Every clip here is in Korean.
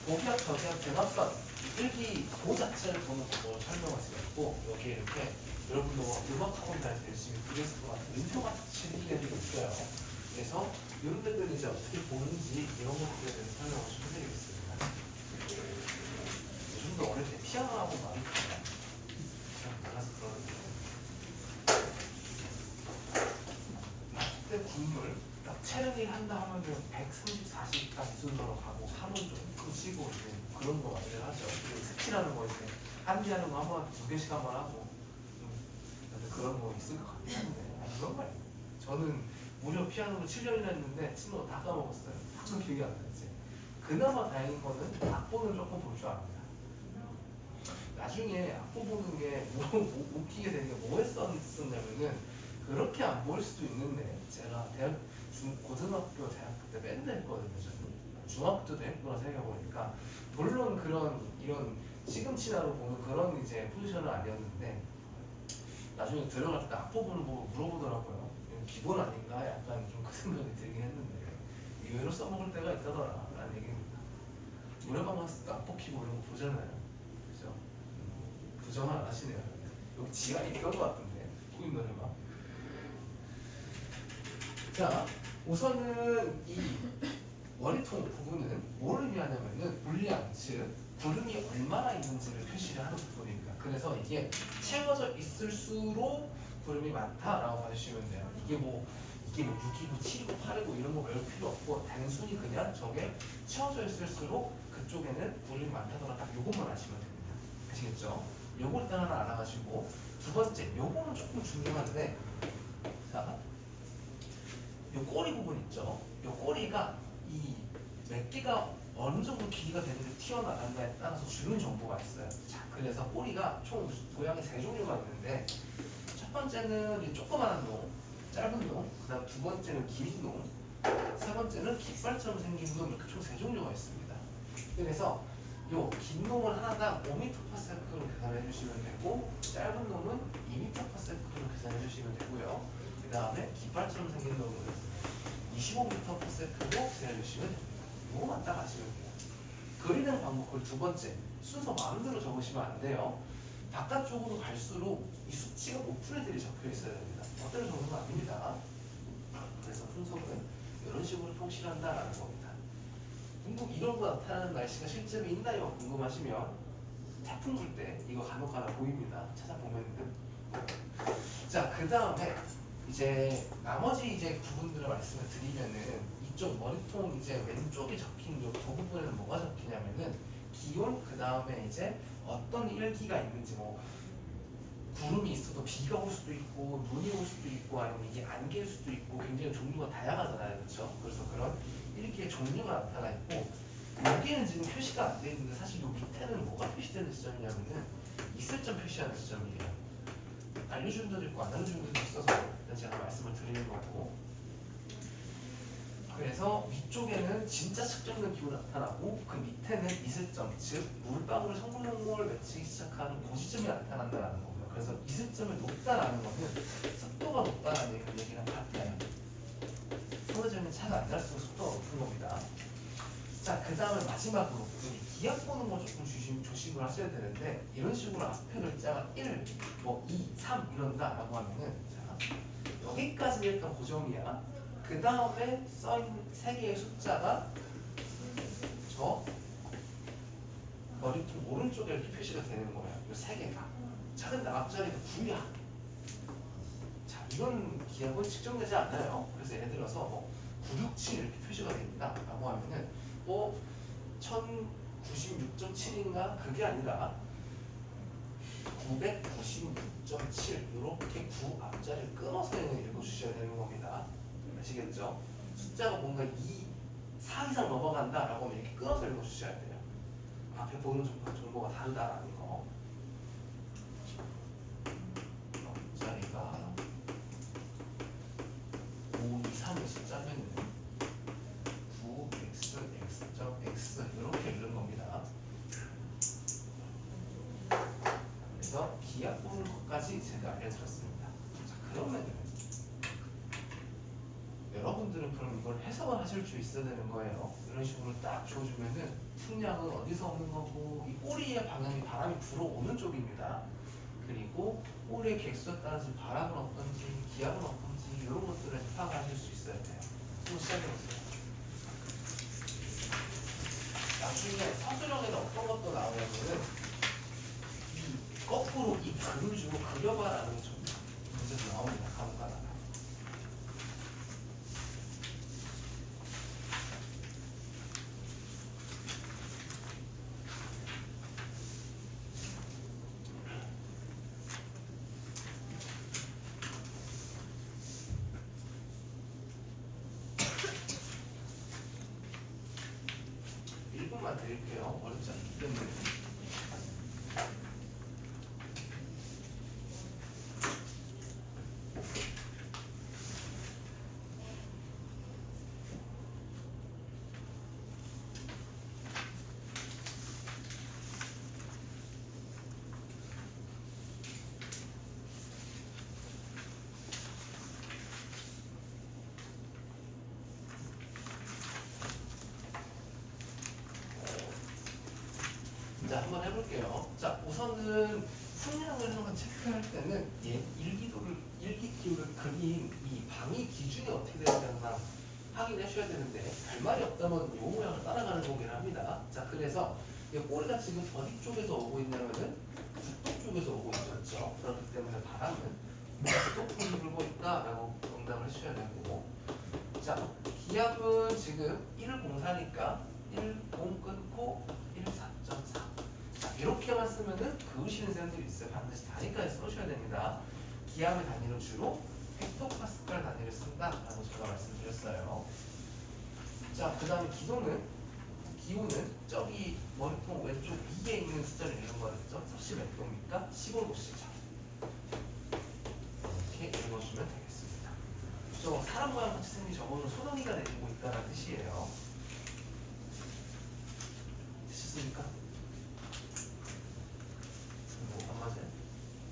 고기압, 저기압, 대각선 일기 그 자체를 보는 방법을 설명할 수가 있고 여기에 이렇게 여러분도 음악 학원 다닐 때 열심히 그렸을 것 같은 음표같이 생긴 애들이 있어요. 그래서 이런 데들을 이제 어떻게 보는지 이런 것들에 대해서 설명을 좀 해드리겠습니다. 좀 더 어릴 때 피아노하고 많이 배워요. 나가서 그러는데 그때 국물 딱 체력이 한다 하면 130, 40까지 순서로 가고 하면 조금 쉬고 이제 그런 거 많이들 하죠. 그리고 스키라는 거 이제 한 개 하는 거 한 번, 두 개씩 한 번 하고 그런 거 있을 것 같긴 한데 그런 거 아니에요. 저는 무려 피아노를 7년이나 했는데 치는 거 다 까먹었어요. 항상 기억이 안 나지. 그나마 다행인 거는 악보는 조금 볼 줄 압니다. 나중에 악보 보는 게 웃기게 되는 게 뭐에 썼냐면은 그렇게 안 보일 수도 있는데 제가 고등학교, 대학교 때 맨날 했거든요. 저는 중학교 때 했구나 생각해보니까 물론 이런 시금치나로 보는 그런 이제 포지션은 아니었는데 나중에 들어갈 때 악보 보는 거 물어보더라고요. 기본 아닌가? 약간 좀 그 생각이 들긴 했는데 의외로 써먹을 때가 있다더라 라는 얘기입니다. 노래방 갔을 때 악보 키고 이런 거 보잖아요. 그죠? 부정을 안 하시네요. 여기 지가 있던 것 같은데 후임 노래방. 자, 우선은 이 원통 부분은 뭐를 의미하냐면은 물량, 즉 구름이 얼마나 있는지를 표시를 하는 부분입니다. 그래서 이게 채워져 있을수록 구름이 많다라고 봐주시면 돼요. 이게 뭐 6이고 7이고 8이고 이런 거 외울 필요 없고 단순히 그냥 저게 채워져 있을수록 그쪽에는 구름이 많다더라 딱 요것만 아시면 됩니다. 아시겠죠? 요걸 일단 하나 알아가시고 두 번째 요거는 조금 중요한데 자, 요 꼬리 부분 있죠? 요 꼬리가 이 몇 개가 어느 정도 길이가 되는데 튀어나간다에 따라서 주는 정보가 있어요. 자, 그래서 꼬리가 총 모양이 세 종류가 있는데 첫 번째는 이 조그마한 놈, 짧은 놈, 그 다음 두 번째는 긴 놈, 세 번째는 깃발처럼 생긴 놈 이렇게 총 세 종류가 있습니다. 그래서 요 긴 놈은 하나당 5m/s로 계산해 주시면 되고 짧은 놈은 2m/s로 계산해 주시면 되고요. 그 다음에 깃발처럼 생긴 놈은 25m/s로 계산해 주시면 됩니다. 이거만 딱 아시면 돼요. 그리는 방법 그 두 번째 순서 마음대로 적으시면 안 돼요. 바깥쪽으로 갈수록 이 수치가 높은 애들이 적혀 있어야 됩니다. 어떤 정도는 아닙니다. 그래서 순서는 이런 식으로 표시를 한다라는 겁니다. 이런 거 나타나는 날씨가 실제로 있나요? 궁금하시면 태풍 불 때 이거 간혹 가다 보입니다. 찾아보면은. 자, 그 다음에 이제 나머지 이제 부분들을 말씀을 드리면은 이쪽 머리통 이제 왼쪽에 적힌 요 두 부분에는 뭐가 적히냐면은 기온 그 다음에 이제 어떤 일기가 있는지 뭐 구름이 있어도 비가 올 수도 있고 눈이 올 수도 있고 아니면 이게 안개일 수도 있고 굉장히 종류가 다양하잖아요, 그렇죠? 그래서 그런 일기의 종류가 나타나 있고 여기는 지금 표시가 안 돼 있는데 사실 요 밑에는 뭐가 표시되는 지점이냐면은 있을 점 표시하는 지점이에요. 알려주는 데도 있고 안 알려주는 데도 있어서 제가 말씀을 드리는 거고. 그래서 위쪽에는 진짜 측정된 기온이 나타나고 그 밑에는 이슬점, 즉 물방울 성분을 맺히기 시작하는 그 시점이 나타난다는 거고요. 그래서 이슬점이 높다라는 것은 습도가 높다는 얘기랑 같아요. 상대적인 차가 안 날수록 습도가 높은 겁니다. 자, 그 다음에 마지막으로 기압 보는 거 조금 조심을 하셔야 되는데 이런 식으로 앞에 글자가 1, 뭐 2, 3 이런다라고 하면은 자, 여기까지 일단 고정이야. 그 다음에 써있는 세 개의 숫자가 저 머리통 오른쪽에 이렇게 표시가 되는 거예요. 이 세 개가. 자, 근데 앞자리가 9야. 자, 이건 기압은 측정되지 않아요. 그래서 예를 들어서 뭐 967 이렇게 표시가 됩니다. 라고 하면은 1096.7인가? 그게 아니라 996.7 이렇게 9 앞자리를 끊어서 읽어주셔야 되는 겁니다. 아시겠죠? 숫자가 뭔가 4 이상 넘어간다 라고 하면 이렇게 끊어서 읽어주셔야 돼요. 앞에 보는 정보가 다르다라는 거. 앞자리가 5, 2, 3의 숫자면 9x, x.x 이렇게 읽는 겁니다. 그래서 기압 보는 것까지 제가 알려드렸습니다. 자, 그러면 여러분들은 그럼 이걸 해석을 하실 수 있어야 되는 거예요. 이런 식으로 딱 줘주면은 풍량은 어디서 오는 거고 이 꼬리의 방향이 바람이 불어오는 쪽입니다. 그리고 꼬리의 객수에 따라서 바람은 어떤지 기압은 어떤지 이런 것들을 파악하실 수 있어야 돼요. 한번 시작해보세요. 나중에 서술형에는 어떤 것도 나오냐면은 이 거꾸로 이 글을 주고 그려봐라는 좀 문제도 나옵니다. 간혹 가다가. 드릴게요. 어렵지 않기 때문에. 자, 한번 해볼게요. 자, 우선은 풍량을 한번 체크할 때는 일기기호를 그린 이 방위 기준이 어떻게 되어 있나 확인해 주셔야 되는데 별말이 없다면 이 모양을 따라가는 거긴 합니다. 자, 그래서 이 꼬리가 지금 어디 쪽에서 오고 있냐면은 북동 쪽에서 오고 있었죠. 그렇기 때문에 바람은 북동풍이 불고 있다라고 응답을 해주셔야 되고, 자, 기압은 지금 104니까 10 끊고 14.4. 자, 이렇게만 쓰면은 그으시는 쌤들이 있어요. 반드시 단위까지 써주셔야 됩니다. 기압의 단위는 주로 헥토파스칼 단위를 쓴다라고 제가 말씀드렸어요. 자, 그 다음에 기호는 저기 머리통 왼쪽 위에 있는 숫자를 읽는 거였죠. 섭씨 몇 도입니까? 15도씨죠. 이렇게 읽어주면 되겠습니다. 저 사람 모양 같이 생긴 저거는 소나기가 내리고 있다는 뜻이에요. 되셨습니까? 뭐 안 맞아요?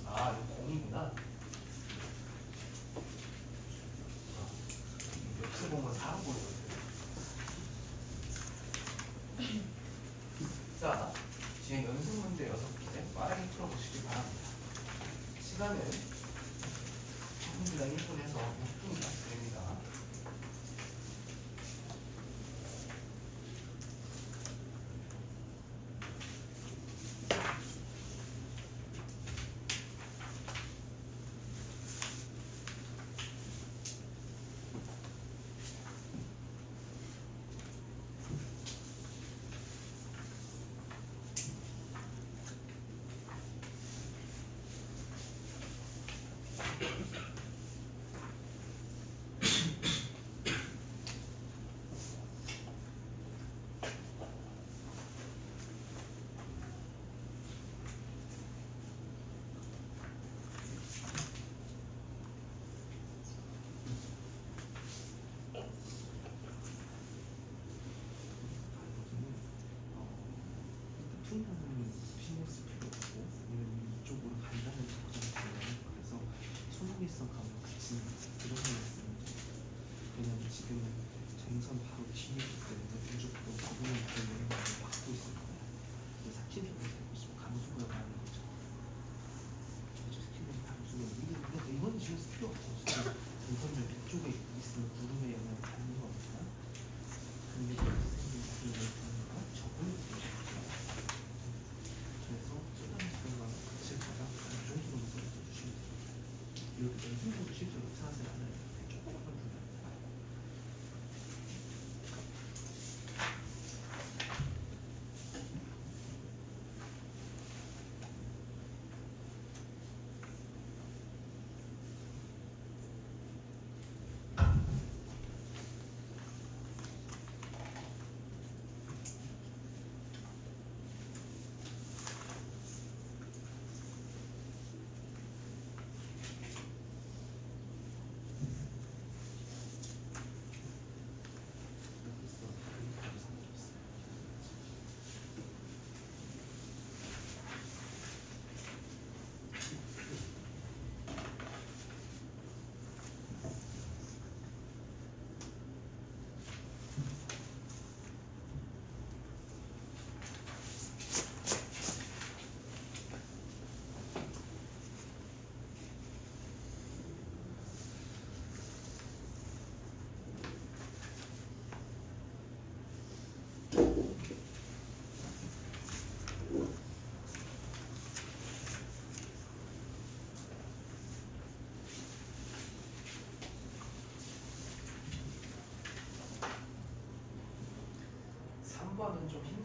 아, 이거 공이구나. 옆에 보면 사람 보이거든요. 자, 뒤에 연습 문제 6개 빠르게 풀어보시기 바랍니다. 시간은 1분이나 1분에서 6분까지 드립니다. 풍량은 신경 쓸 필요 없고, 왜냐면 이쪽으로 간다는 적정이에요. 그래서 소모기성 감을 같이 들어가겠습니다. 왜냐면 지금은 전선 바로 뒤에 있기 때문에 무조건 거부는 되는 걸 받고 있을 거예요. 그래서 스키드를 되고 있으면 감수가 가는 거죠. 그래서 스키드는 감수가 이건 신경 쓸 필요 없어요. 전선이 이쪽에 있으면 구름의 영향을 받는 겁니다. 근데 생긴 그 적응이 되죠. 그래서 소나기성과 같이 가다 정도로 써주시면 돼요. 이렇게 연습으로 실제로 사실 않아요. 조금만 불러요.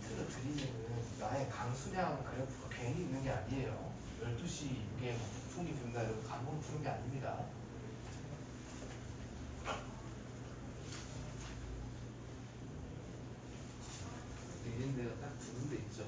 힌트를 드리면은 나의 강수량 그래프가 괜히 있는 게 아니에요. 12시 이게 뭐 북풍이 분다 이렇게 감으로 푸는 게 아닙니다. 이런 데가 딱 두 군데 있죠.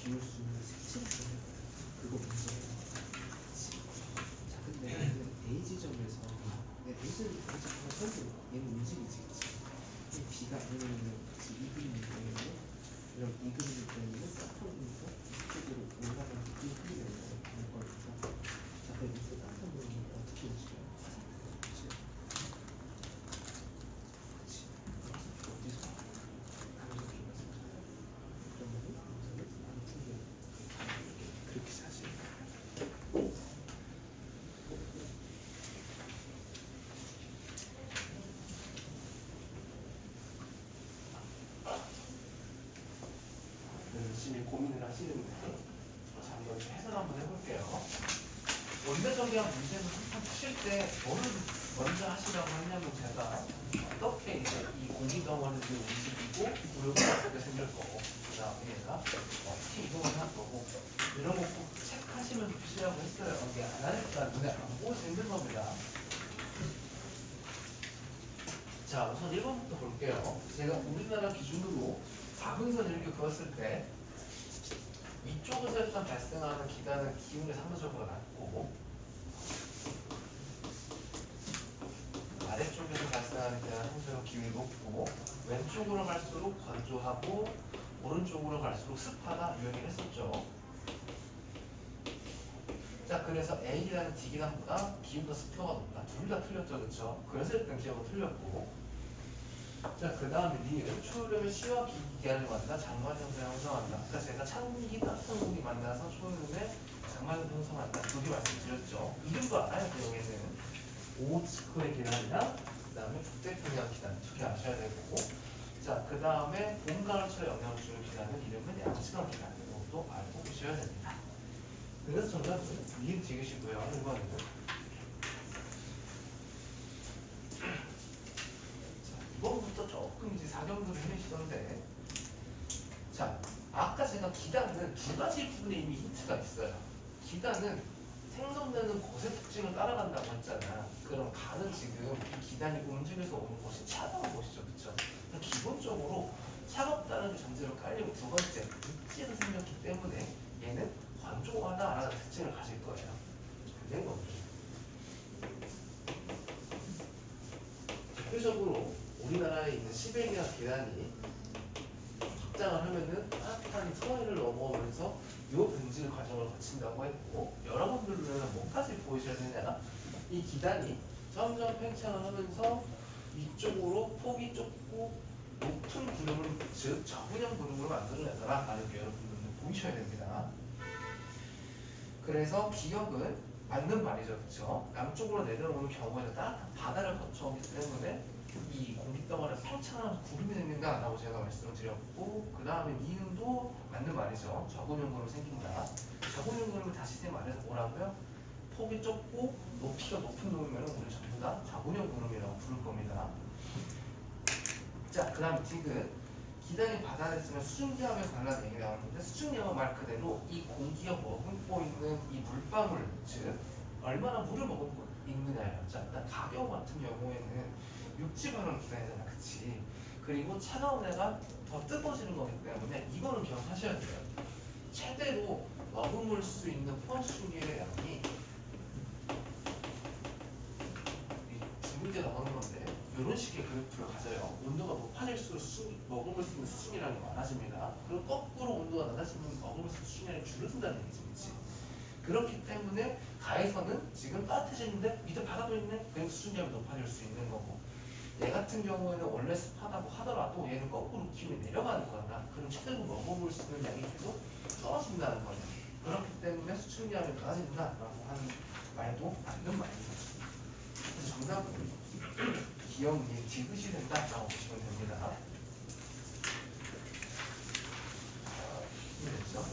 비울 수 있는 색칠을 그거 먼저 자 근데 A 지점에서 A는 잠깐만 설계 얘는 움직이지 그치? B가 아니면 이 그림이 때문에 이런 이 그림이 때문에 깎아보니까 이쪽으로 올라가서 이 그림이 될 거니까 자 그럼 이거 깎아보면 어떻게 움직여요? 그치? 그치? 어디서? 감정 쪽에서 그러면은 그렇게 사실 열심히 고민을 하시는데 자 한번 해설 한번 해볼게요. 원대적인 문제는 항상 푸실 때 뭐를 먼저 하시라고 하냐면 제가 어떻게 이제 이 공기 덩어리를 움직이고 구역이 어떻게 생길 거고 그 다음에 얘가 어떻게 이동을 할 거고 이런 거 꼭 체크하시면서 푸시라고 했어요. 이게 안 하니까 눈에 안 보여서 힘든 겁니다. 자 우선 1번부터 볼게요. 제가 우리나라 기준으로 4분선 이렇게 그었을 때 위쪽에서 일단 발생하는 기간은 기울기 상대적으로 낮고 아래쪽에서 발생하는 기간은 상대적으로 기울기 높고 왼쪽으로 갈수록 건조하고 오른쪽으로 갈수록 습하다 이 얘기를 했었죠. 자 그래서 A라는 D기간보다 기울기가 습도가 높다. 둘 다 틀렸죠. 그렇죠? 그래서 일단 기하고 틀렸고 자, 그 다음에 니은 초여름에 C와 기기한을 만나 장마의 형성을 형성한다. 그러니까 제가 찬기, 따뜻한 공기 만나서 초여름에 장마의 형성을 형성한다. 두 개 말씀드렸죠. 이름도 알아야 돼요, 얘는. 오츠크의 기간이나 그 다음에 북대평양 기간 두 개 아셔야 되고 자, 그 다음에 봄, 가을철에 영향을 주는 기간은 이름은 양시간 기간 이것도 알고 계셔야 됩니다. 그래서 정답은 니은 지으시고요. 이번에는 이번부터 조금 이제 사경도를 해내시던데 자 아까 제가 기단은 두 가지 부분에 이미 힌트가 있어요. 기단은 생성되는 곳의 특징을 따라간다고 했잖아. 그럼 가는 지금 이 기단이 움직여서 오는 곳이 차가운 곳이죠. 그쵸? 기본적으로 차갑다는 전제로 깔리고 두 번째 습지에서 생겼기 때문에 얘는 건조하다라는 특징을 가질 거예요. 된 겁니다. 대표적으로 우리나라에 있는 시베리아 계단이 확장을 하면은 따뜻한 서해를 넘어오면서 변질 과정을 거친다고 했고 여러분들은 뭐까지 보이셔야 되냐? 이 기단이 점점 팽창을 하면서 이쪽으로 폭이 좁고 높은 구름을 즉 저분형 구름으로 만들어내더라 라는 게 여러분들은 보이셔야 됩니다. 그래서 기역은 맞는 말이죠, 그렇죠? 남쪽으로 내려오는 경우에는 따뜻한 바다를 거쳐오기 때문에 이 공기덩어리가 팽창하면서 구름이 생긴다라고 제가 말씀을 드렸고 그 다음에 이음도 맞는 말이죠. 저분형 구름이 생긴다. 저분형 구름을 다시 말해서 뭐라고요? 폭이 좁고 높이가 높은 놈이면 우리 전부 다 저분형 구름이라고 부를 겁니다. 자, 그 다음 디귿. 기단이 바다에 있으면 수증기압에 관한 얘기가 나오는데 수증기압은 말 그대로 이 공기가 머금고 있는 이 물방울 즉 얼마나 물을 머금고 있느냐예요. 자, 일단 가벼운 같은 경우에는 육지반응 기단이잖아, 그치? 그리고 차가운 애가 더 뜨거워지는 거기 때문에 이거는 기억하셔야 돼요. 최대로 머금을 수 있는 포화 수증기의 양이 두 문제 나오는 건데 이런 식의 그래프를 가져요. 온도가 높아질수록 머금을 수 있는 수증기량이 많아집니다. 그리고 거꾸로 온도가 낮아지면 머금을 수 있는 수증기량이 줄어든다는 얘기지, 그치? 그렇기 때문에 가에서는 지금 따뜻해지는데 밑에 바다도 있네? 그럼 수증기량이 높아질 수 있는 거고 얘 같은 경우에는 원래 습하다고 하더라도 얘는 거꾸로 기온이 내려가는 거다. 그럼 최대로 머금을 수 있는 양이 계속 떨어진다는 거죠. 그렇기 때문에 수증기량이 낮아진다라고 하는 말도 맞는 말입니다. 그래서 정답은 기억이 디귿이 된다라고 보시면 됩니다. 이해됐죠?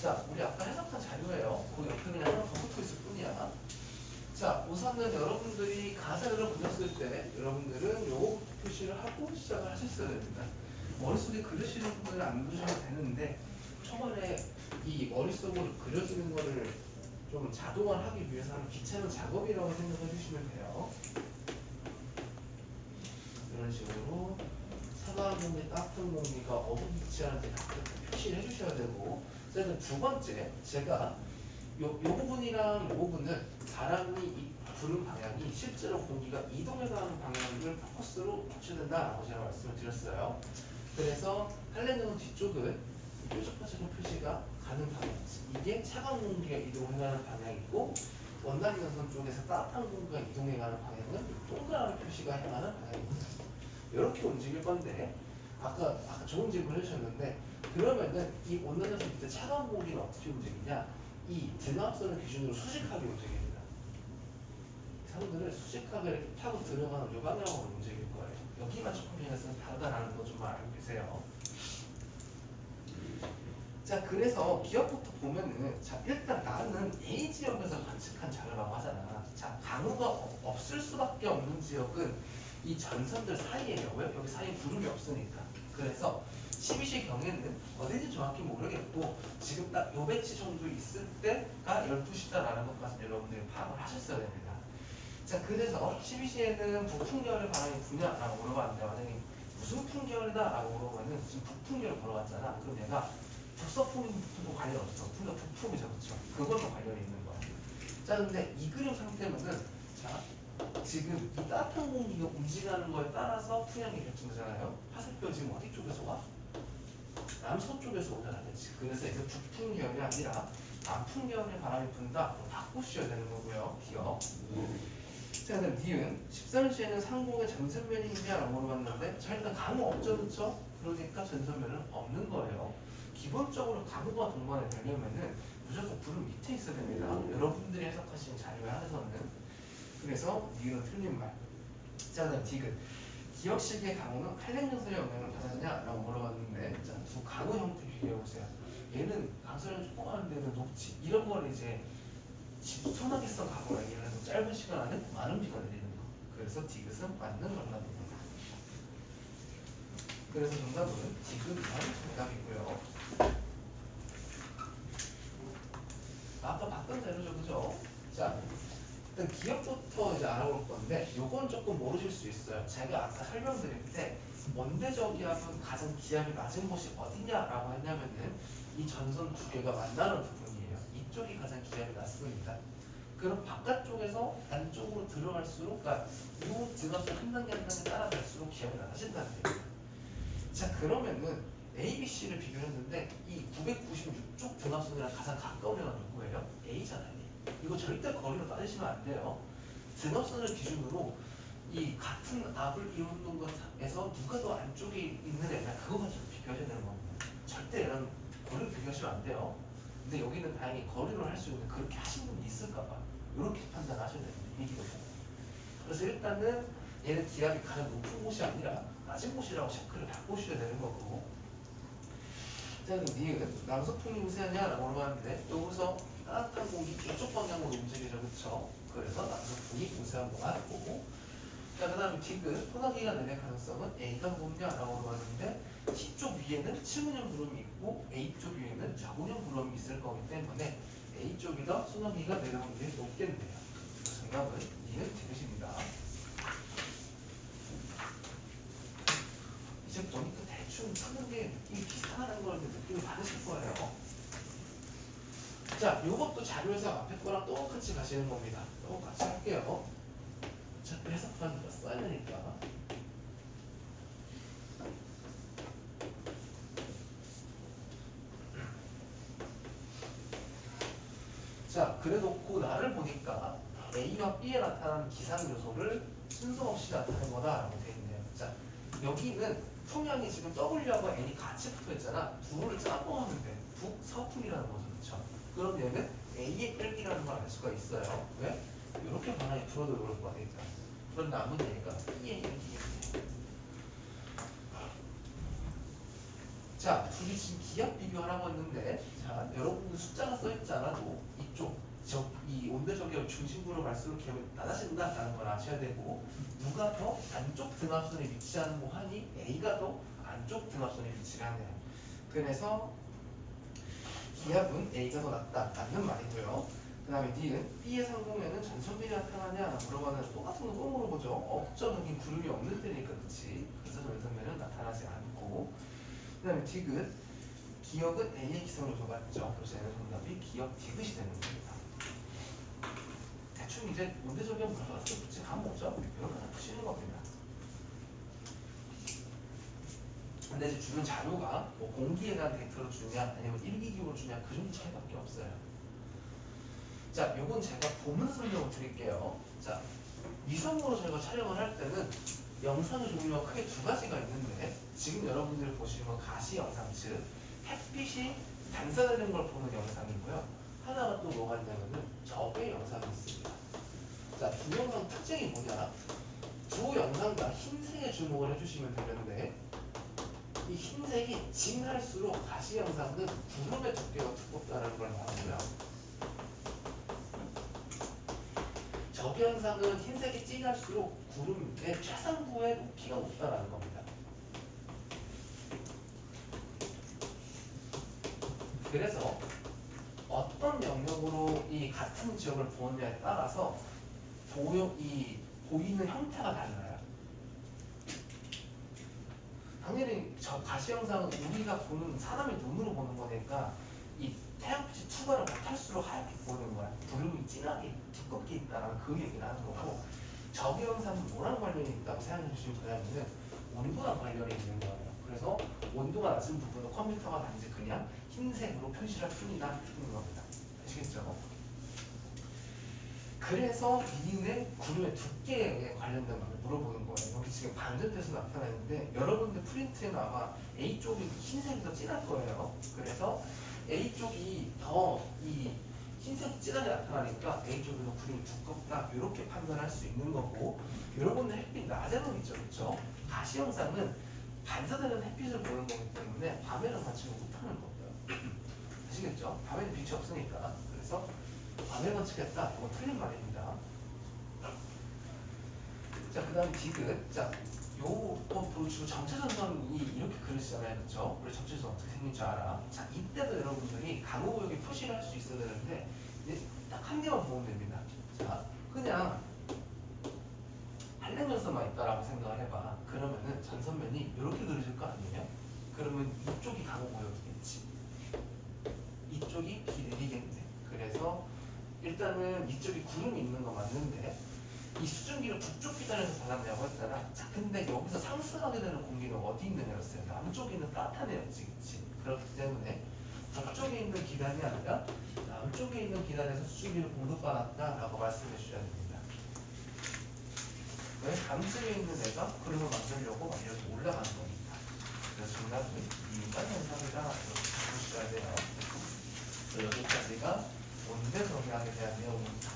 자, 우리 아까 해석한 자료예요. 그 옆에 그냥 하나 더 붙어 있을 뿐이야. 자, 우선은 여러분들이 가사를 보셨을 때 여러분들은 요거 표시를 하고 시작을 하셨어야 됩니다. 머릿속에 그려지는 분들은 안 그려셔도 되는데 초반에 이 머릿속으로 그려지는 거를 좀 자동화하기 위해서 하는 귀찮은 작업이라고 생각해 주시면 돼요. 이런 식으로 차가운 공기, 따뜻한 공기가 어디 위치하는지 다 표시를 해주셔야 되고 그래서 두 번째 제가 요 부분이랑 요 부분은 바람이 부는 방향이 실제로 공기가 이동해가는 방향을 포커스로 맞춰야 된다라고 제가 말씀을 드렸어요. 그래서 할렌드론 뒤쪽은 뾰족하시는 표시가 가는 방향이지. 이게 차가운 공기가 이동해가는 방향이고 원단 연선 쪽에서 따뜻한 공기가 이동해가는 방향은 동그란 표시가 향하는 방향입니다. 이렇게 움직일 건데 아까 좋은 질문을 해주셨는데 그러면은 이 원단 연선 밑에 차가운 공기는 어떻게 움직이냐? 이 등압선을 기준으로 수직하게 움직입니다. 사람들을 수직하게 이렇게 타고 들어가는 요 방향으로 움직일 거예요. 여기만 조금 변해서는 다르다라는 거 좀 알고 계세요. 자, 그래서 기억부터 보면은 자, 일단 나는 A 지역에서 관측한 자료라고 하잖아. 자, 강우가 없을 수밖에 없는 지역은 이 전선들 사이에요. 왜? 여기 사이에 구름이 없으니까. 그래서 12시 경에는 어딘지 정확히 모르겠고 지금 딱 요 배치 정도 있을 때가 12시다라는 것까지 여러분들이 파악을 하셨어야 됩니다. 자, 그래서 12시에는 북풍계열의 바람이 부냐라고 물어봤는데 만약에 무슨 풍계열이다라고 물어보면은 지금 북풍계열 물어봤잖아. 그럼 얘가 북서풍도 관련 없어. 둘 다 북풍이죠, 그렇죠? 그것도 관련이 있는 거야. 자, 근데 이 그림 상태로는 자 지금 이 따뜻한 공기가 움직이는 거에 따라서 풍향이 결정되잖아요. 화살표 지금 어디 쪽에서 와? 남서쪽에서 오잖아, 그렇지? 그래서 이제 북풍계열이 아니라 남풍계열의 바람이 분다. 바꾸셔야 되는 거고요. 기억. 자, 그다음 니은 13시에는 상공의 전선면이 있냐라고 물어봤는데 자, 일단 강우 없죠, 그렇죠? 그러니까 전선면은 없는 거예요. 기본적으로 강우가 동반이 되려면은 무조건 구름 밑에 있어야 됩니다. 여러분들이 해석하신 자료에 한해서는. 그래서 니은은 틀린 말. 자, 그다음 디귿. 기억식의 강우는 칼렌전선의 영향을 받았냐라고 물어봤는데 자, 두 강우 형태 비교해보세요. 얘는 강수량이 조금 하는데 얘는 높지. 이런 걸 이제 소나기성 강우라 얘기를 해서 짧은 시간 안에 많은 비가 내리는 거. 그래서 디귿은 맞는 정답입니다. 그래서 정답은 디귿만 정답이고요. 아까 봤던 대로죠, 그죠? 자, 일단 기억부터 이제 알아볼 건데 요건 조금 모르실 수 있어요. 제가 아까 설명드릴 때 원대적 기압은 가장 기압이 낮은 곳이 어디냐라고 했냐면은 이 전선 두 개가 만나는 부분이에요. 이쪽이 가장 기압이 낮습니다. 그럼 바깥쪽에서 안쪽으로 들어갈수록 그러니까 이 등압선 한 단계 한 단계 따라갈수록 기압이 낮아진다는 얘기예요. 자, 그러면은 A, B, C를 비교했는데 이 996쪽 등합선이랑 가장 가까운 애가 누구예요? A잖아요. 이거 절대 거리로 따지시면 안 돼요. 등합선을 기준으로 이 같은 앞을 이루는 것에서 누가 더 안쪽에 있는 애냐 그거 가지고 비교하셔야 되는 겁니다. 절대 얘랑 거리로 비교하시면 안 돼요. 근데 여기는 다행히 거리로 할 수 있는데 그렇게 하신 분이 있을까봐 이렇게 판단하셔야 됩니다. 이기도 보고. 그래서 일단은 얘는 기압이 가장 높은 곳이 아니라 낮은 곳이라고 체크를 바꾸셔야 되는 거고. 자, 그럼 니은 남서풍이 우세하냐라고 물어봤는데 여기서 따뜻한 공기 이쪽 방향으로 움직이죠, 그렇죠? 그래서 남서풍이 우세한 거가 보고. 자, 그 다음에 디귿 소나기가 내릴 가능성은 A가 높냐라고 물어봤는데 C쪽 위에는 층운형 구름이 있고 A쪽 위에는 저운형 구름이 있을 거기 때문에 A쪽이다 소나기가 내려오는 게 높겠네요. 정답은 니은 디귿입니다. 이제 보니까 대충 푸는 게 느낌이 비슷하다는 걸 느낌을 받으실 거예요. 자, 요것도 자료에서 앞에 거랑 똑같이 가시는 겁니다. 똑같이 할게요. 어차피 해석하는 거 써야 되니까. 자, 그래놓고 나를 보니까 A와 B에 나타나는 기상 요소를 순서 없이 나타낸 거다라고 되어 있네요. 자, 여기는 풍향이 지금 W하고 N이 같이 붙어 있잖아. 둘을 짜고 하면 돼. 북서풍이라는 거죠, 그렇죠? 그럼 얘는 A의 끌기라는 걸 알 수가 있어요. 왜? 이렇게 방향이 불어도 이럴 거가 되니까. 그럼 남은 얘가 B의 끌기겠네. 자, 둘이 지금 기압 비교하라고 했는데, 자, 여러분들 숫자가 써있지 않아도 이쪽, 이 온대저기압 중심부로 갈수록 기압이 낮아진다라는 걸 아셔야 되고, 누가 더 안쪽 등합선에 위치하는 거 하니 A가 더 안쪽 등합선에 위치를 하네요. 그래서 기압은 A가 더 낫다라는 말이고요. 그 다음에 D는 B의 상공에는 전천비이 나타나냐 물어봤는데 똑같은 거 또 물어보죠. 업적인 구름이 없는 때니까 그치. 그래서 전선면은 나타나지 않고. 그 다음에 디귿 기역은 A의 기성 요소 맞죠? 그래서 얘는 정답이 기역 디귿이 되는 겁니다. 대충 이제 온대적인 물어서 어떻게 붙지 감없죠? 이런 거 다 푸시는 겁니다. 근데 이제 주는 자료가 뭐 공기에 대한 데이터로 주냐 아니면 일기기호로 주냐 그 정도 차이밖에 없어요. 자, 요건 제가 보면 설명을 드릴게요. 자, 위성으로 저희가 촬영을 할 때는 영상의 종류가 크게 두 가지가 있는데 지금 여러분들이 보시면 가시 영상 즉 햇빛이 반사되는 걸 보는 영상이고요. 하나가 또 뭐가 있냐면은 적의 영상이 있습니다. 자, 두 영상 특징이 뭐냐? 두 영상 다 흰색에 주목을 해주시면 되는데 이 흰색이 진할수록 가시 영상은 구름의 두께가 두껍다는 걸 말하고요. 적 영상은 흰색이 진할수록 구름의 최상부의 높이가 높다는 겁니다. 그래서 어떤 영역으로 이 같은 지역을 보느냐에 따라서 보이는 형태가 달라요. 당연히 저 가시 영상은 우리가 보는 사람의 눈으로 보는 거니까 이 태양빛이 투과를 못할수록 하얗게 보이는 거야. 구름이 진하게 두껍게 있다는 그 얘기를 하는 거고 적 영상은 뭐랑 관련이 있다고 생각해 주시면 되냐면은 온도랑 관련이 있는 거예요. 그래서 온도가 낮은 부분은 컴퓨터가 단지 그냥 흰색으로 표시를 할 뿐이다 하는 겁니다. 아시겠죠? 그래서 B는 구름의 두께에 관련된 걸 물어보는 거예요. 여기 지금 반전돼서 나타나는데 여러분들 프린트에는 아마 A쪽이 흰색이 더 진할 거예요. 그래서 A쪽이 더 이 흰색이 진하게 나타나니까 A쪽이 더 구름이 두껍다 이렇게 판단할 수 있는 거고 여러분들 햇빛 낮에는 있죠. 그렇죠? 가시 영상은 반사되는 햇빛을 보는 거기 때문에 밤에는 관측을 못하는 거고요. 아시겠죠? 밤에는 빛이 없으니까. 그래서 밤에 관측했다. 이건 틀린 말입니다. 자, 그 다음 디귿. 자, 요거 보여주고 전체전선이 이렇게 그려지잖아요. 그렇죠? 우리 전체전선 어떻게 생긴 줄 알아? 자, 이때도 여러분들이 강호구역에 표시를 할 수 있어야 되는데 딱 한 개만 보면 됩니다. 자, 그냥 한랭전선만 있다라고 생각을 해봐. 그러면은 전선면이 이렇게 그려질 거 아니에요? 그러면 이쪽이 강호구역이겠지. 이쪽이 길이겠네. 그래서 일단은 이쪽이 구름이 있는 거 맞는데 이 수증기를 북쪽 기단에서 받았냐고 했잖아. 자, 근데 여기서 상승하게 되는 공기는 어디 있느냐였어요. 남쪽에 있는 따뜻한 에였지, 그치? 그렇기 때문에 북쪽에 있는 기단이 아니라 남쪽에 있는 기단에서 수증기를 공급받았다라고 말씀해 주셔야 됩니다. 왜? 남쪽에 있는 애가 그림을 만들려고 막 이렇게 올라가는 거니까. 그래서 정답은 2가 현상이다. 이렇게 보셔야 돼요. 그래서 여기까지가 온대 정의학에 대한 내용입니다.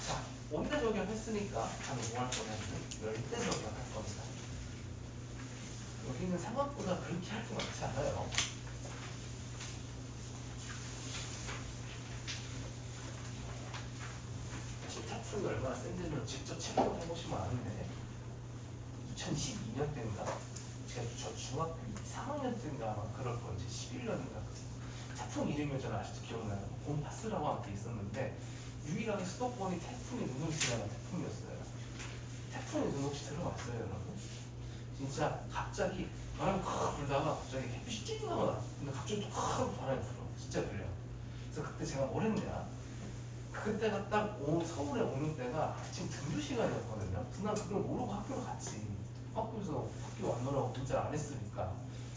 자, 온대 적용 했으니까 다음에 뭐 할 거냐면 열대 적용 할 겁니다. 여기는 생각보다 그렇게 할 거 많지 않아요. 태풍이 얼마나 센지는 직접 체험을 해보시면 아는데 2012년 때인가 제가 저 중학교 3학년 때인가 아마 그럴 거예요. 11년인가 태풍 이름이 저는 아직도 기억나요. 곰파스라고 하는 게 있었는데 유일하게 수도권이 태풍이 눈녹시 나는 태풍이었어요. 태풍이 눈녹시 들어갔어요, 여러분. 진짜 갑자기 바람이 확 불다가 갑자기 햇빛이 쭉 나와. 근데 갑자기 또 확 바람이 불어. 진짜 그래요. 그래서 그때 제가 뭘 했냐? 그때가 딱 서울에 오는 때가 아침 등교 시간이었거든요. 그래서 난 그걸 모르고 학교를 갔지. 학교에서 학교 왔느라고 문자 안 했으니까.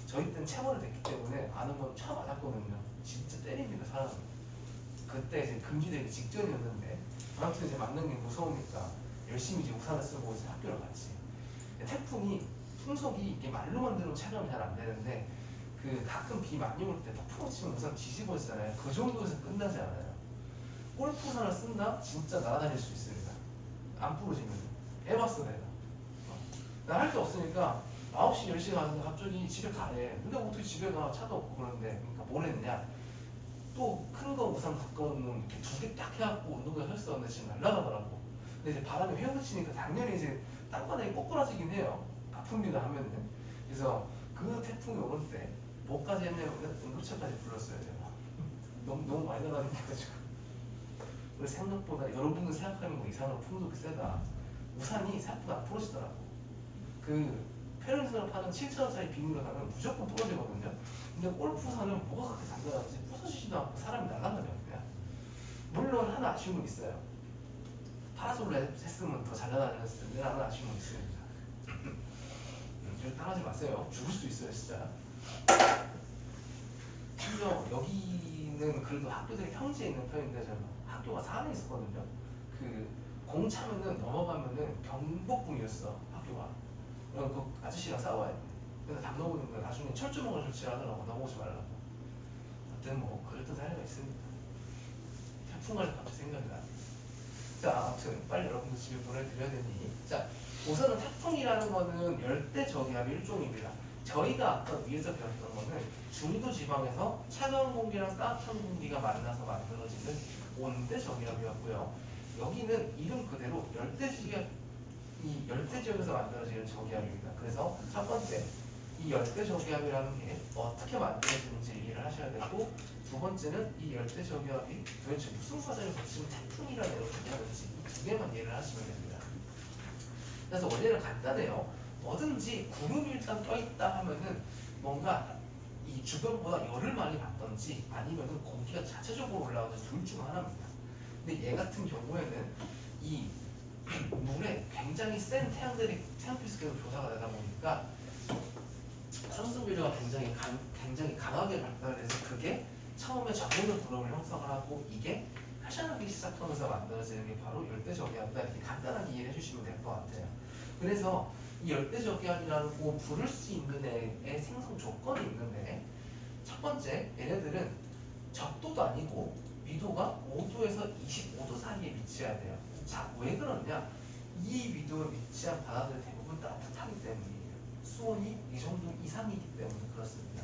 저희 때는 체벌이 됐기 때문에 아는 건 차 맞았거든요. 진짜 때립니다, 사람을. 그때 이제 금지되기 직전이었는데 아무튼 이제 맞는 게 무서우니까 열심히 이제 우산을 쓰고 이제 학교를 갔지. 태풍이 풍속이 이게 말로만 들으면 체감이 잘 안 되는데 그 가끔 비 많이 올 때 폭풍 치면 우산 뒤집어지잖아요. 그 정도에서 끝나지 않아요. 골프우산을 쓴다? 진짜 날아다닐 수 있습니다. 안 부러지면. 해봤어 내가. 나 할 게 없으니까 9시 10시 가서 갑자기 집에 가래. 근데 어떻게 집에 가? 차도 없고 그런데 그러니까 뭘 했냐? 또 큰 거 우산 가까운 놈 이렇게 두 개 딱 해갖고 운동장에 서 있었는데 지금 날아가더라고. 근데 이제 바람이 휘어치니까 당연히 이제 땅바닥이 꼬꾸라지긴 해요. 가품비나 하면은. 그래서 그 태풍이 오는 때 뭐까지 했냐면 응급차까지 불렀어요 제가. 너무 많이 날아다니가지고. 그래서 생각보다 여러분들 생각하는 거 이상으로 풍속이 세다. 우산이 생각보다 안 부러지더라고. 그 편의점에서 파는 7,000원짜리 비닐로 가면 무조건 부러지거든요. 근데 골프우산은 뭐가 그렇게 단단한지 부서지지도 않고 사람이 날아가면 그냥. 물론 하나 아쉬운 건 있어요. 파라솔로 했으면 더 잘 날아다녔을 텐데 하나 아쉬운 건 있습니다. 이렇게 따라하지 마세요. 죽을 수도 있어요 진짜. 심지어 여기는 그래도 학교들이 평지에 있는 편인데 저는 학교가 산에 있었거든요. 그 공차면은 넘어가면은 경복궁이었어 학교가. 그 아저씨랑 싸워야 돼. 근데 담당부님들 나중에 철조망을 설치하더라고. 넘어오지 말라고. 아무튼 뭐 그랬던 사례가 있습니다. 태풍까지 갑자기 생각이 나. 자, 아무튼 빨리 여러분들 집에 보내드려야 되니. 자, 우선은 태풍이라는 거는 열대 저기압의 일종입니다. 저희가 아까 위에서 배웠던 거는 중부 지방에서 차가운 공기랑 따뜻한 공기가 만나서 만들어지는 온대 저기압이었고요. 여기는 이름 그대로 열대 지역, 이 열대 지역에서 만들어지는 저기압입니다. 그래서 첫 번째, 이 열대 저기압이라는 게 어떻게 만들어지는지 이해를 하셔야 되고, 두 번째는 이 열대 저기압이 도대체 무슨 과정을 거치면 태풍이라는 애를 하는지 이 두 개만 이해를 하시면 됩니다. 그래서 원래는 간단해요. 뭐든지 구름이 일단 껴있다 하면은 뭔가 이 주변보다 열을 많이 받던지 아니면은 공기가 자체적으로 올라오는지 둘 중 하나입니다. 근데 얘 같은 경우에는 이 물에 굉장히 센 태양들이 태양필수계로 교사가 되다 보니까 상승비료가 굉장히 강하게 발달해서 그게 처음에 적은 구름을 형성을 하고 이게 활전하기 시작하면서 만들어지는 게 바로 열대저기압이다. 이렇게 간단하게 이해를 해주시면 될 것 같아요. 그래서 이 열대저기압이라고 부를 수 있는 애의 생성 조건이 있는데, 첫 번째, 얘네들은 적도도 아니고 위도가 5도에서 25도 사이에 위치해야 돼요. 자, 왜 그러냐? 이 위도에 위치한 바다들은 대부분 따뜻하기 때문이에요. 수온이 이 정도 이상이기 때문에 그렇습니다.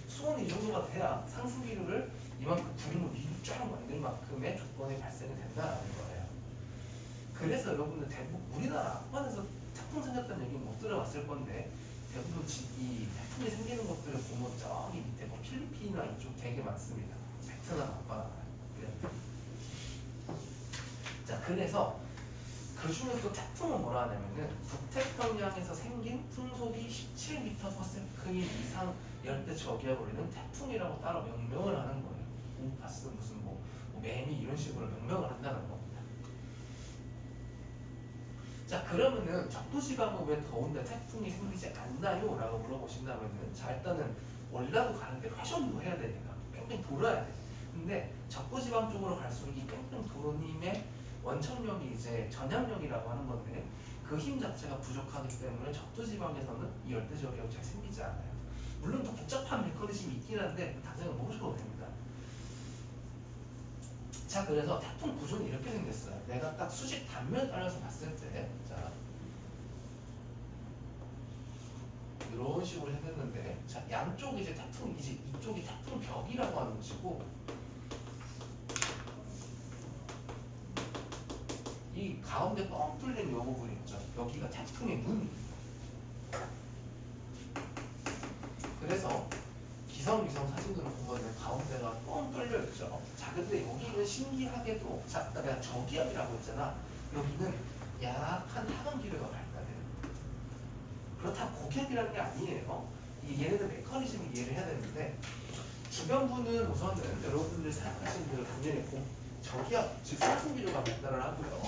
수온이 이 정도가 돼야 상승기류를 이만큼 구름을 위로 쫙 만들 만큼의 조건이 발생이 된다는 거예요. 그래서 여러분들 대부분 우리나라 앞반에서 태풍 생겼다는 얘기는 못 들어봤을 건데, 대부분 이 태풍이 생기는 것들을 보면 저기 밑에 뭐 필리핀이나 이쪽 되게 많습니다. 베트남 앞바다. 자, 그래서 그 중에서 태풍은 뭐라 하냐면은 북태평양에서 생긴 풍속이 17m/s인 이상 열대 저기압을 우리는 태풍이라고 따로 명명을 하는 거예요. 곰파스 무슨 뭐 매미 이런 식으로 명명을 한다는 겁니다. 자, 그러면은 적도지방은 왜 더운데 태풍이 생기지 않나요? 라고 물어보신다면은, 자, 일단은 원라도 가는데 회전도 해야 되니까 뺑뺑 돌아야 돼. 근데 적도지방 쪽으로 갈수록 이 뺑뺑 도님의 원천력이 이제 전향력이라고 하는 건데, 그 힘 자체가 부족하기 때문에 적도지방에서는 이 열대저기압이 잘 생기지 않아요. 물론 더 복잡한 메커니즘이 있긴 한데 당장은 모르셔도 됩니다. 자, 그래서 태풍 구조는 이렇게 생겼어요. 내가 딱 수직 단면을 따라서 봤을 때, 자, 이런 식으로 해냈는데, 자, 양쪽이 이제 태풍, 이제 이쪽이 태풍 벽이라고 하는 것이고, 이 가운데 뻥 뚫린 이 부분 있죠. 여기가 태풍의 눈. 그래서 기성위성 사진으로 보면 가운데가 뻥 뚫려 있죠. 자, 근데 여기는 신기하게도, 자, 아까 내가 저기압이라고 했잖아. 여기는 약한 하강 기류가 발달해요. 그렇다고 고기압이라는 게 아니에요. 얘네들 메커니즘을 이해를 해야 되는데, 주변부는 우선은 여러분들이 생각하시는 대로 당연히 저기압, 즉 상승 기류가 발달을 하고요.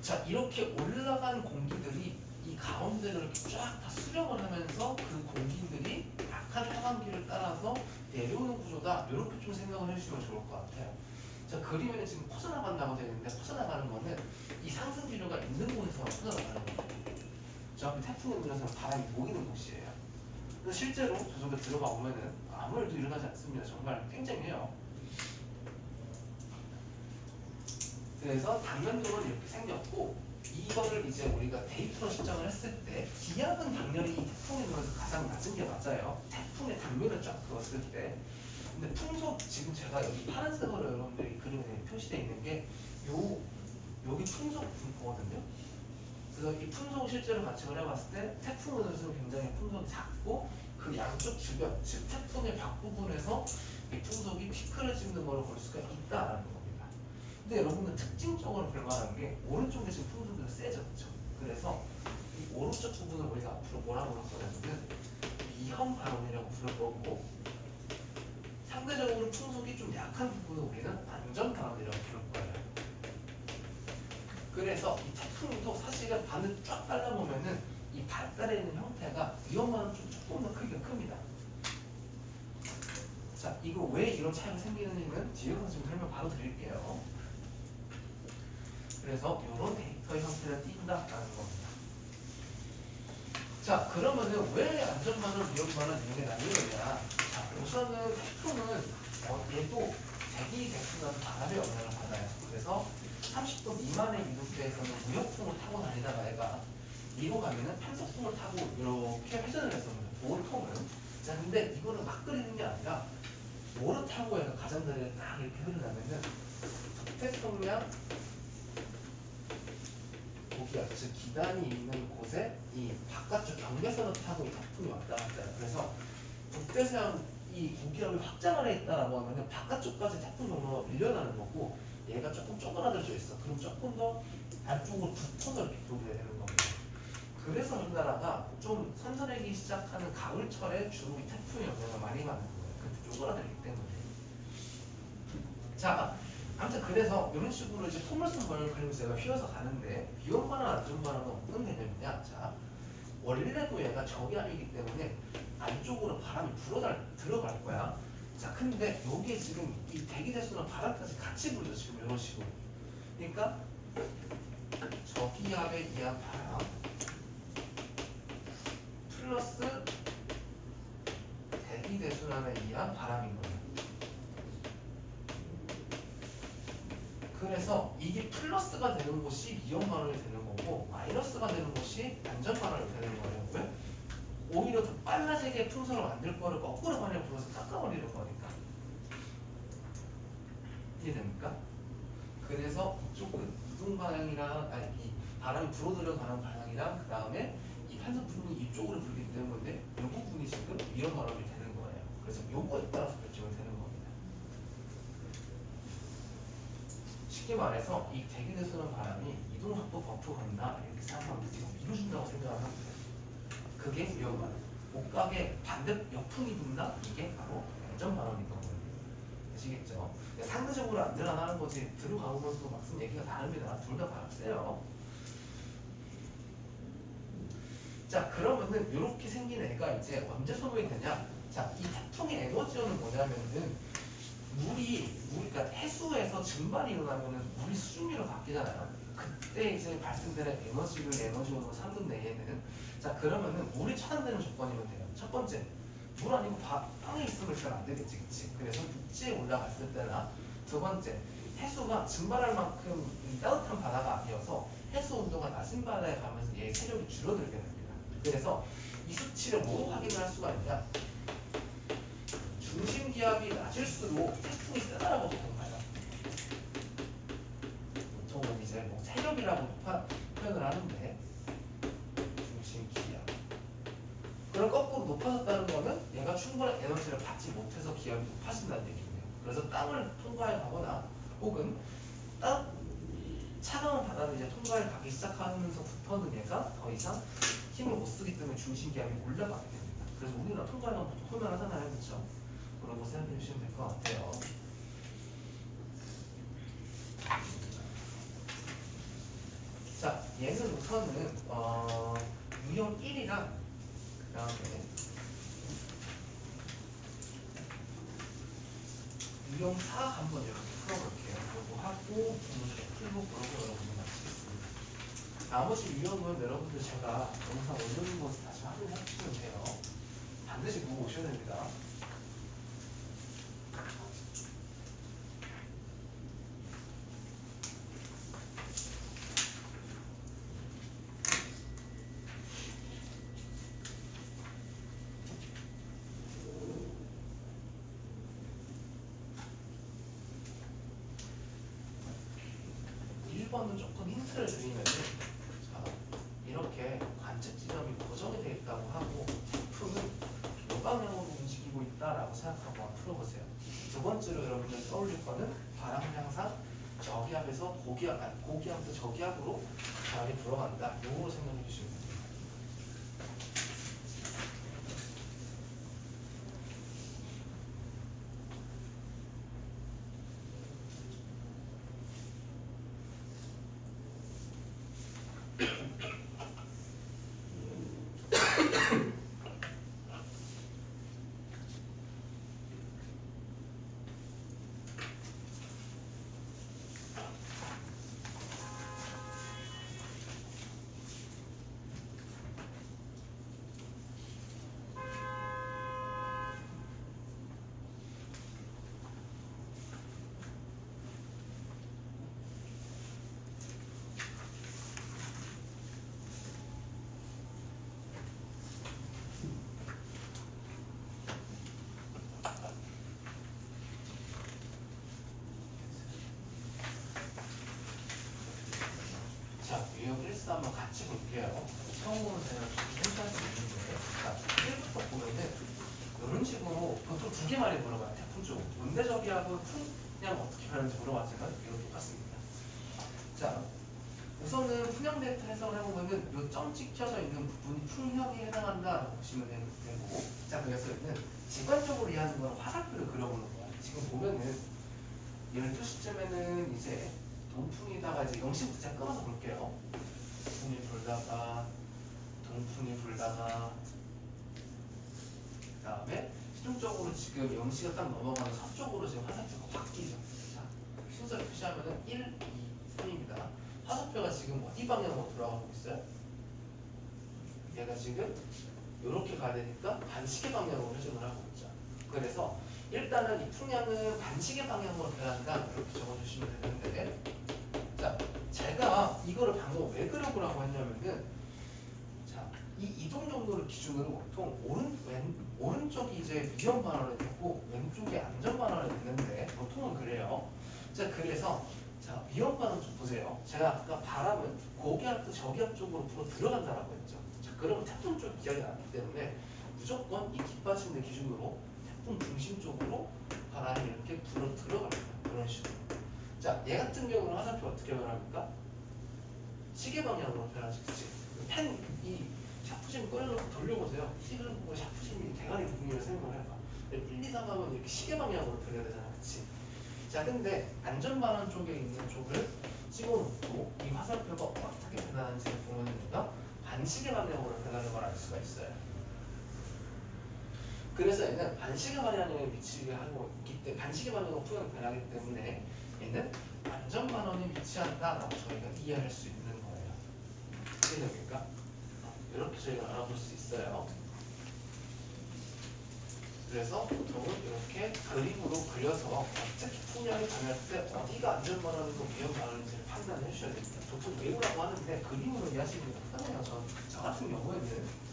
자, 이렇게 올라간 공기들이 이 가운데를 이렇게 쫙 다 수렴을 하면서 그 공기들이 약한 하강기를 따라서 내려오는 구조다. 이렇게 좀 생각을 해주시면 좋을 것 같아요. 자, 그림에는 지금 퍼져나간다고 되어 있는데, 퍼져나가는 거는 이 상승 기류가 있는 곳에서 퍼져나가는 거예요. 저 앞에 태풍이 불어서 바람이 모이는 곳이에요. 근데 실제로 저쪽에 들어가 보면은 아무 일도 일어나지 않습니다. 정말 굉장해요. 그래서 단면도는 이렇게 생겼고, 이거를 이제 우리가 데이터로 측정을 했을 때 기압은 당연히 이 태풍의 눈에서 가장 낮은 게 맞아요. 태풍의 단면을 쫙 그었을 때. 근데 풍속, 지금 제가 여기 파란색으로 여러분들이 그림에 표시되어 있는 게 여기 풍속 분포거든요. 그래서 이 풍속을 실제로 관측을 해봤을 때 태풍의 눈에서는 굉장히 풍속이 작고, 그 양쪽 주변, 즉 태풍의 밖부분에서 이 풍속이 피크를 찍는 걸 볼 수가 있다라는 겁니다. 근데 여러분들 특징적으로 볼만한 게 오른쪽에 지금 풍속이 세죠, 그렇죠? 그래서 이 오른쪽 부분을 우리가 앞으로 뭐라고 부를 거냐면 미형 발원이라고 부를 거고, 상대적으로 풍속이 좀 약한 부분을 우리는 안전 발원이라고 부를 거예요. 그래서 이 태풍도 사실은 반을 쫙 깔라보면은 이 발달해 있는 형태가 위험한 좀 조금 더 크기가 큽니다. 자, 이거 왜 이런 차이가 생기는지는 뒤에 가서 지금 설명 바로 드릴게요. 그래서 이런 데이터 형태를 띈다라는 겁니다. 자, 그러면은 왜 안전반을 위험반을 이렇게 나뉘느냐? 자, 우선은 태풍은 얘도 대기 객수라는 바람의 영향을 받아요. 그래서 30도 미만의 미국대에서는 무역풍을 타고 다니다가 얘가 미국 가면은 편석풍을 타고 이렇게 회전을 했었는데, 보통은. 자, 근데 이거는 막 그리는 게 아니라 뭐를 타고 얘가 가장자리에 딱 이렇게 흐르냐면은 북태평양 고기압, 즉 기단이 있는 곳에 이 바깥쪽 경계선을 타고 이 태풍이 왔다 갔다 해요. 그래서 북대서양 이 고기압이 확장을 해 있다라고 하면은 바깥쪽까지 태풍 경로가 밀려나는 거고, 얘가 조금 쪼그라들져 있어. 그럼 조금 더 안쪽으로 붙어서 이렇게 들어오게 되는 겁니다. 그래서 우리나라가 좀 선선해지기 시작하는 가을철에 주로 이 태풍의 영향을 많이 받는 거예요. 그때 쪼그라들기 때문에. 자, 아무튼 그래서 이런 식으로 이제 포물선 모양을 그리면서 얘가 휘어서 가는데, 위험반환, 안전반환은 어떤 개념이냐? 자, 원래도 얘가 저기압이기 때문에 안쪽으로 바람이 들어갈 거야. 자, 근데 여기에 지금 이 대기대수나 바람까지 같이 불죠, 지금 이런 식으로. 그러니까 저기압에 의한 바람 플러스 대기대순환에 의한 바람인 거예요. 그래서 이게 플러스가 되는 곳이 위험반환이 되는 거고, 마이너스가 되는 곳이 안전반환이 되는 거예요. 왜? 오히려 더 빨라지게 풍선을 만들 거를 거꾸로 방향 불어서 깎아버리는 거니까. 이해됩니까? 그래서 이쪽은 이동 방향이랑, 아니, 이 바람이 불어들여 가는 방향이랑, 그 다음에 이 판석 부분이 이쪽으로 불기 때문에 이 부분이 지금 위험 발언이 되는 거예요. 그래서 요거에 따라서 결정이 되는 겁니다. 쉽게 말해서 이 대기대수는 바람이 이동속도 버프 건다 이렇게 생각하면 지금 밀어준다고 생각을 하면 돼요. 그게 위험한. 옷가게 반대 역풍이 분다, 이게 바로 안전 발언인 거거든요. 아시겠죠? 상대적으로 안 드러나는 거지 들어가보면서도 막상 얘기가 다릅니다. 둘 다 바람 세요. 자, 그러면은 이렇게 생긴 애가 이제 언제 소모이 되냐? 자, 이 태풍의 에너지원은 뭐냐면은 그러니까 해수에서 증발이 일어나면은 물이 수증기로 바뀌잖아요. 그때 이제 발생되는 에너지원으로 삼는 내에는 자, 그러면은 물이 차단되는 조건이면 돼요. 첫 번째, 물 아니고 땅에 있으면 일단 안 되겠지, 그치? 그래서 육지에 올라갔을 때나 두 번째, 해수가 증발할 만큼 이 따뜻한 바다가 아니어서 해수 온도가 낮은 바다에 가면서 얘의 세력이 줄어들게 됩니다. 그래서 이 수치를 뭐로 확인을 할 수가 있냐? 중심 기압이 낮을수록 태풍이 세다라고 보통 봐요. 보통은 이제 뭐 세력이라고 표현을 하는데 중심 기압. 그럼 거꾸로 높아졌다는 거는 얘가 충분한 에너지를 받지 못해서 기압이 높아진다는 얘기예요. 그래서 땅을 통과해 가거나 혹은 차가운 바다를 이제 통과해 가기 시작하면서부터는 얘가 더 이상 힘을 못 쓰기 때문에 중심 기압이 올라가게 됩니다. 그래서 우리나라 통과해 가면 보통 표현하잖아요, 그렇죠? 그런 거 생각해 주시면 될 것 같아요. 자, 얘는 우선은 유형 1이랑 그 다음에 유형 4 한번 이렇게 풀어볼게요. 이거 하고 오늘 풀고 그러고 여러분들 마치겠습니다. 나머지 유형은 여러분들 제가 영상 올려놓은 것을 다시 확인해 주시면 돼요. 반드시 보고 오셔야 됩니다. 1번은 조금 힌트를 드리면은 자, 이렇게 관측 지점이 고정이 되어 있다고 하고 태풍은 이 방향으로 움직이고 있다라고 생각하고 한번 풀어보세요. 두 번째로 여러분들 떠올릴 거는 바람은 항상 저기압에서 고기압에서 저기압으로 바람이 불어간다. 요거 생각해 주시면 됩니다. 자, 유형 1사 한번 같이 볼게요. 처음으로 제가 생각할 수 있는데, 자, 1부터 보면은 이런 식으로 보통 두 개 말이 물어봐요. 태풍 쪽. 온대저기압은 풍량 어떻게 변하는지 물어봤지만 이거 똑같습니다. 자, 우선은 풍량 데이터 해석을 해보면은 요 점 찍혀져 있는 부분이 풍력에 해당한다라고 보시면 되고, 자, 그래서 얘는 직관적으로 이해하는 건 화살표를 그려보는 거야. 지금 보면은 12시쯤에는 이제 동풍이다가 이제 0시부터 제가 끊어서 볼게요. 동풍이 불다가 그 다음에 실용적으로 지금 0시가 딱 넘어가는 서쪽으로 지금 화살표가 바뀌죠. 자, 순서를 표시하면은 1, 2, 3입니다. 화살표가 지금 어디 방향으로 돌아가고 있어요? 얘가 지금 이렇게 가야 되니까 반시계 방향으로 회전을 하고 있죠. 그래서 일단은 이 풍량은 반시계 방향으로 변한다 이렇게 적어주시면 되는데, 자, 제가 이거를 방금 왜 그려보라고 했냐면은, 자, 이 이동 정도를 기준으로 보통 오른쪽이 이제 위험 반환을 됐고 왼쪽이 안전 반환을 됐는데 보통은 그래요. 자, 그래서 자, 위험 반환 좀 보세요. 제가 아까 바람은 고기압도 저기압 쪽으로 불어 들어간다라고 했죠. 자, 그러면 태풍 쪽 기압이 낮기 때문에 무조건 이 깃받침대 기준으로 태풍 중심 쪽으로 바람이 이렇게 불어 들어갑니다. 그런 식으로. 자, 얘 같은 경우는 화살표 어떻게 변합니까? 시계 방향으로 변하시겠지. 이 샤프심 꺼내놓고 돌려보세요. 시계를 보고 샤프심이 대가리 부분이라 생각을 해봐. 1, 2, 3 하면 이렇게 시계 방향으로 그려야 되잖아, 그치? 자, 근데 안전반환 쪽에 있는 쪽을 찍어놓고 이 화살표가 어떻게 변하는지를 보면 우리가 반시계 방향으로 변하는 걸 알 수가 있어요. 그래서 얘는 반시계 방향에 위치하고 있기 때문에 반시계 방향으로 풍향이 변하기 때문에 얘는 안전반환에 위치한다라고 저희가 이해할 수 있는 거예요. 이해됩니까? 이렇게 저희가 알아볼 수 있어요. 그래서 보통은 이렇게 그림으로 그려서 어떻게 풍량이 변할 때 어디가 안전반환이고 위험반환인지를 판단해 주셔야 됩니다. 보통 외우라고 하는데 그림으로 이해하시는 게 편해요. 저 같은 경우에는.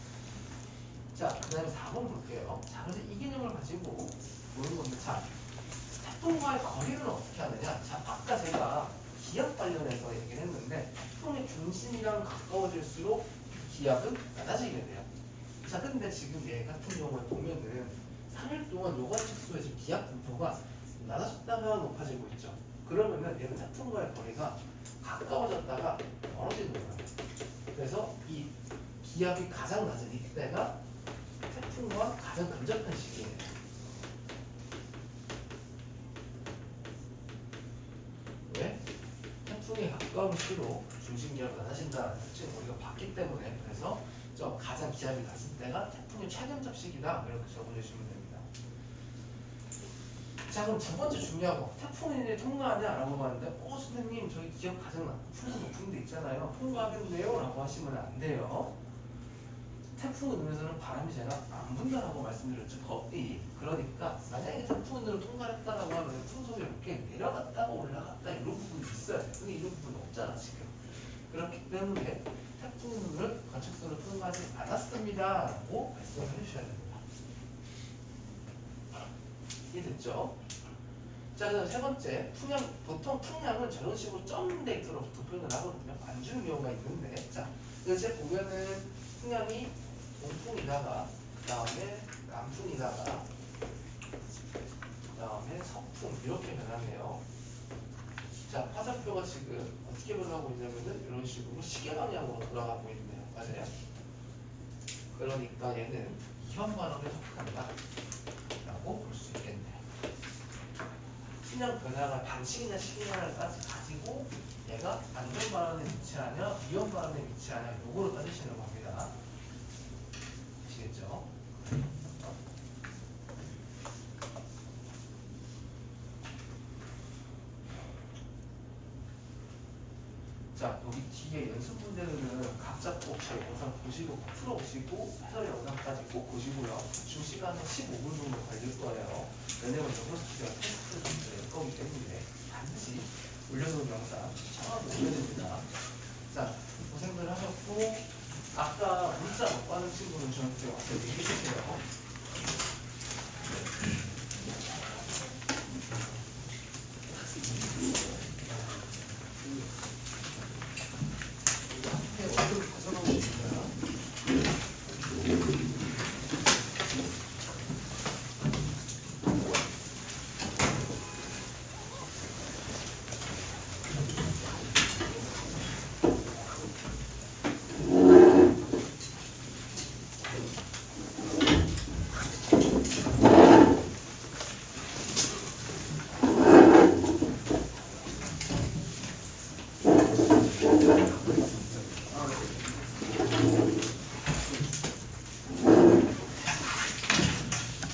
자, 그 다음에 4번 볼게요. 자, 그래서 이 개념을 가지고 보는 건데, 자, 태풍과의 거리를 어떻게 하느냐? 자, 아까 제가 기압 관련해서 얘기를 했는데, 태풍의 중심이랑 가까워질수록 기압은 낮아지게 돼요. 자, 근데 지금 얘 같은 경우에 보면은 3일 동안 요관 측소의 지금 기압 분포가 낮아졌다가 높아지고 있죠. 그러면은 얘는 태풍과의 거리가 가까워졌다가 멀어지는 거예요. 그래서 이 기압이 가장 낮은 이때가 태풍과 가장 근접한 시기예요. 왜? 태풍이 가까울수록 중심기압이 낮아진다는 특징을 우리가 봤기 때문에 그래서 저 가장 기압이 낮은 때가 태풍의 최근접 시기다 이렇게 적어주시면 됩니다. 자, 그럼 두 번째 중요한 거 태풍이 통과하냐라고 봤는데 선생님 저희 기압 가장 낮고 풍도 높은 데 있잖아요. 통과하겠네요 라고 하시면 안 돼요. 태풍으로서는 바람이 제가 안 분다라고 말씀드렸죠. 거의. 그러니까 만약에 태풍으로 통과를 했다라고 하면 풍속이 이렇게 내려갔다가 올라갔다 이런 부분이 있어요. 근데 이런 부분은 없잖아 지금. 그렇기 때문에 태풍을 관측소를 통과하지 않았습니다 라고 말씀을 해주셔야 됩니다. 이해됐죠? 자, 그다음 세 번째 풍량. 보통 풍량은 저런 식으로 점 데이터로 표현을 하거든요. 안 주는 경우가 있는데, 자, 이제 보면은 풍량이 동풍이다가 그 다음에 남풍이다가 그 다음에 서풍 이렇게 변하네요. 자, 화살표가 지금 어떻게 변하고 있냐면은 이런 식으로 시계 방향으로 돌아가고 있네요. 맞아요? 그러니까 얘는 이런 반응에 속한다 라고 볼 수 있겠네요. 풍량 변화가 방식이나 시기냐를 가지고 얘가 안전 반응에 위치하냐 위험 반응에 위치하냐 요거를 따지시는 겁니다. 아시겠죠? 자, 여기 뒤에 연습 문제들은 각자 꼭 제 영상 보시고 풀어보시고 해설 영상까지 꼭 보시고요. 중 시간은 15분 정도 걸릴 거예요. 왜냐면 여기서 제가 테스트 문제일 거기 때문에 반드시 올려놓은 영상 참고로 올려야 됩니다. 자, 고생들 하셨고 아까 문자 못 받은 친구는 저한테 와서 얘기해 주세요.